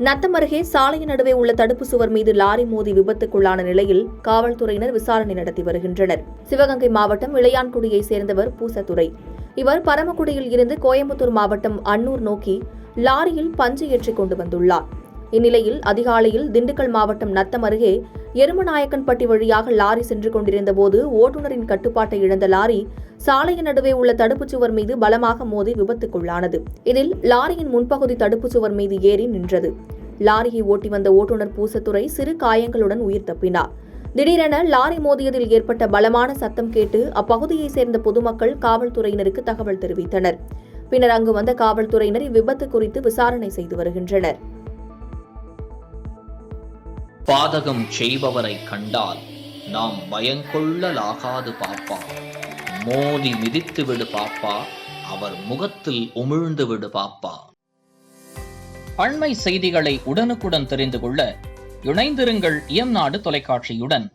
நத்தம் அருகே சாலையின் நடுவே உள்ள தடுப்பு சுவர் மீது லாரி மோதி விபத்துக்குள்ளான நிலையில் காவல்துறையினர் விசாரணை நடத்தி வருகின்றனர். சிவகங்கை மாவட்டம் இளையான்குடியை சேர்ந்தவர் பூசத்துறை. இவர் பரமக்குடியில் இருந்து கோயம்புத்தூர் மாவட்டம் அன்னூர் நோக்கி லாரியில் பஞ்சு ஏற்றிக் கொண்டு வந்துள்ளார். இந்நிலையில் அதிகாலையில் திண்டுக்கல் மாவட்டம் நத்தம் அருகே எருமநாயக்கன்பட்டி வழியாக லாரி சென்று கொண்டிருந்த போது ஓட்டுநரின் கட்டுப்பாட்டை இழந்த லாரி சாலையின் நடுவே உள்ள தடுப்புச் சுவர் மீது பலமாக மோதி விபத்துக்குள்ளானது. இதில் லாரியின் முன்பகுதி தடுப்புச் சுவர் மீது ஏறி நின்றது. லாரியை ஓட்டி வந்த ஓட்டுநர் பூசத்துறை சிறு காயங்களுடன் உயிர் தப்பினார். திடீரென லாரி மோதியதில் ஏற்பட்ட பலமான சத்தம் கேட்டு அப்பகுதியைச் சேர்ந்த பொதுமக்கள் காவல்துறையினருக்கு தகவல் தெரிவித்தனர். பின்னர் அங்கு வந்த காவல்துறையினர் இவ்விபத்து குறித்து விசாரணை செய்து வருகின்றனர். பாதகம் செய்பவரை கண்டால் நாம் பயங்கொள்ளலாகாது பாப்பா. மோதி மிதித்து விடு பாப்பா, அவர் முகத்தில் உமிழ்ந்து விடு பாப்பா. அண்மை செய்திகளை உடனுக்குடன் தெரிந்து கொள்ள இணைந்திருங்கள் இயம்நாடு தொலைக்காட்சியுடன்.